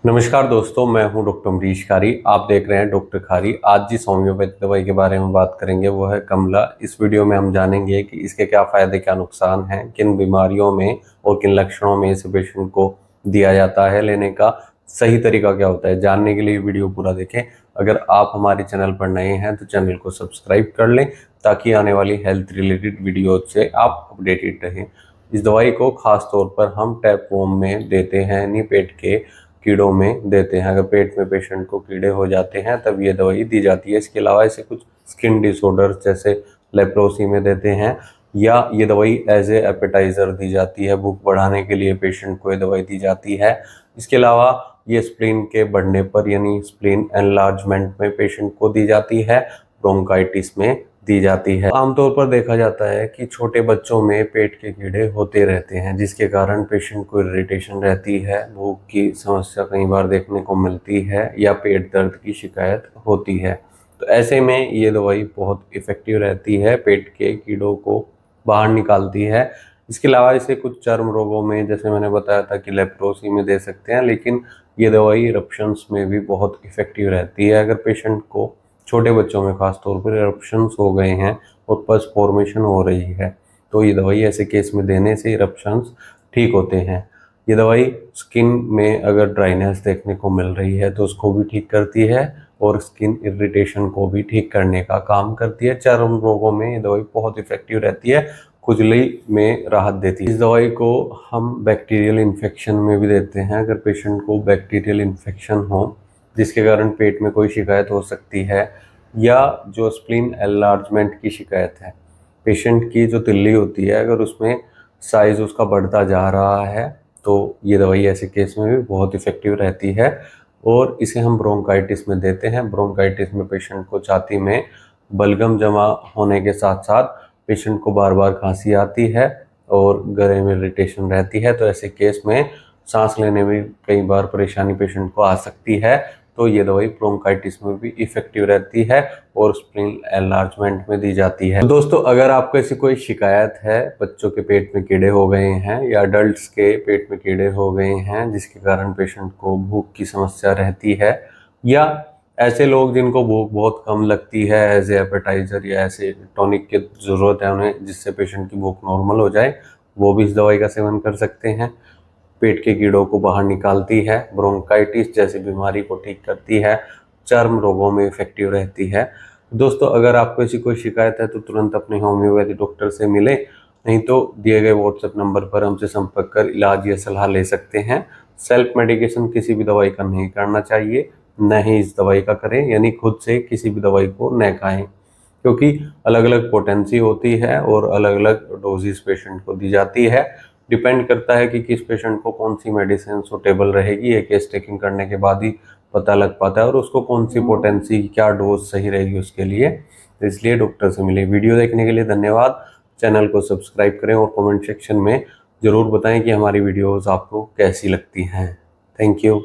नमस्कार दोस्तों, मैं हूं डॉक्टर अमरीश खारी। आप देख रहे हैं डॉक्टर खारी। आज जिस होम्योपैथी दवाई के बारे में बात करेंगे वो है कमला। इस वीडियो में हम जानेंगे कि इसके क्या फायदे क्या नुकसान हैं, किन बीमारियों में और किन लक्षणों में इसे पेशेंट को दिया जाता है, लेने का सही तरीका क्या होता है। जानने के लिए वीडियो पूरा देखें। अगर आप हमारे चैनल पर नए हैं तो चैनल को सब्सक्राइब कर लें ताकि आने वाली हेल्थ रिलेटेड वीडियो से आप अपडेटेड रहें। इस दवाई को खास तौर पर हम टैप वॉर्म में देते हैं, यानी पेट के कीड़ों में देते हैं। अगर पेट में पेशेंट को कीड़े हो जाते हैं तब ये दवाई दी जाती है। इसके अलावा इसे कुछ स्किन डिसऑर्डर जैसे लेप्रोसी में देते हैं, या ये दवाई एज ए एपेटाइजर दी जाती है। भूख बढ़ाने के लिए पेशेंट को ये दवाई दी जाती है। इसके अलावा ये स्प्लीन के बढ़ने पर यानी स्प्लीन एनलार्जमेंट में पेशेंट को दी जाती है, ब्रोंकाइटिस में दी जाती है। आमतौर पर देखा जाता है कि छोटे बच्चों में पेट के कीड़े होते रहते हैं, जिसके कारण पेशेंट को इरिटेशन रहती है, भूख की समस्या कई बार देखने को मिलती है, या पेट दर्द की शिकायत होती है। तो ऐसे में ये दवाई बहुत इफ़ेक्टिव रहती है, पेट के कीड़ों को बाहर निकालती है। इसके अलावा इसे कुछ चर्म रोगों में, जैसे मैंने बताया था कि लेप्रोसी में दे सकते हैं, लेकिन ये दवाई इरप्शंस में भी बहुत इफ़ेक्टिव रहती है। अगर पेशेंट को, छोटे बच्चों में खास तौर पर, इरप्शंस हो गए हैं और पस फॉर्मेशन हो रही है, तो ये दवाई ऐसे केस में देने से इरप्शंस ठीक होते हैं। ये दवाई स्किन में अगर ड्राइनेस देखने को मिल रही है तो उसको भी ठीक करती है, और स्किन इरिटेशन को भी ठीक करने का काम करती है। चर्म रोगों में ये दवाई बहुत इफेक्टिव रहती है, खुजली में राहत देती है। इस दवाई को हम बैक्टीरियल इन्फेक्शन में भी देते हैं। अगर पेशेंट को बैक्टीरियल इन्फेक्शन हो जिसके कारण पेट में कोई शिकायत हो सकती है, या जो स्प्लीन एनलार्जमेंट की शिकायत है, पेशेंट की जो तिल्ली होती है अगर उसमें साइज़ उसका बढ़ता जा रहा है, तो ये दवाई ऐसे केस में भी बहुत इफ़ेक्टिव रहती है। और इसे हम ब्रोंकाइटिस में देते हैं। ब्रोंकाइटिस में पेशेंट को छाती में बलगम जमा होने के साथ साथ पेशेंट को बार बार खांसी आती है और गले में इरिटेशन रहती है, तो ऐसे केस में सांस लेने में कई बार परेशानी पेशेंट को आ सकती है। तो ये दवाई ब्रोंकाइटिस में भी इफेक्टिव रहती है और स्प्लीन एनलार्जमेंट में दी जाती है। दोस्तों, अगर आपको ऐसी कोई शिकायत है, बच्चों के पेट में कीड़े हो गए हैं या अडल्ट्स के पेट में कीड़े हो गए हैं जिसके कारण पेशेंट को भूख की समस्या रहती है, या ऐसे लोग जिनको भूख बहुत कम लगती है, एज ए एपेटाइजर या ऐसे टॉनिक की ज़रूरत है उन्हें जिससे पेशेंट की भूख नॉर्मल हो जाए, वो भी इस दवाई का सेवन कर सकते हैं। पेट के कीड़ों को बाहर निकालती है, ब्रोंकाइटिस जैसी बीमारी को ठीक करती है, चर्म रोगों में इफेक्टिव रहती है। दोस्तों, अगर आपको ऐसी कोई शिकायत है तो तुरंत अपने होम्योपैथी डॉक्टर से मिले, नहीं तो दिए गए व्हाट्सएप नंबर पर हमसे संपर्क कर इलाज या सलाह ले सकते हैं। सेल्फ मेडिकेशन किसी भी दवाई का नहीं करना चाहिए, न ही इस दवाई का करें, यानी खुद से किसी भी दवाई को न खाएं, क्योंकि अलग अलग पोटेंसी होती है और अलग अलग डोजेस पेशेंट को दी जाती है। डिपेंड करता है कि किस पेशेंट को कौन सी मेडिसिन सुटेबल रहेगी, ये केस टेकिंग करने के बाद ही पता लग पाता है, और उसको कौन सी पोटेंसी, क्या डोज सही रहेगी उसके लिए। तो इसलिए डॉक्टर से मिले। वीडियो देखने के लिए धन्यवाद। चैनल को सब्सक्राइब करें और कमेंट सेक्शन में ज़रूर बताएं कि हमारी वीडियोस आपको कैसी लगती हैं। Thank you.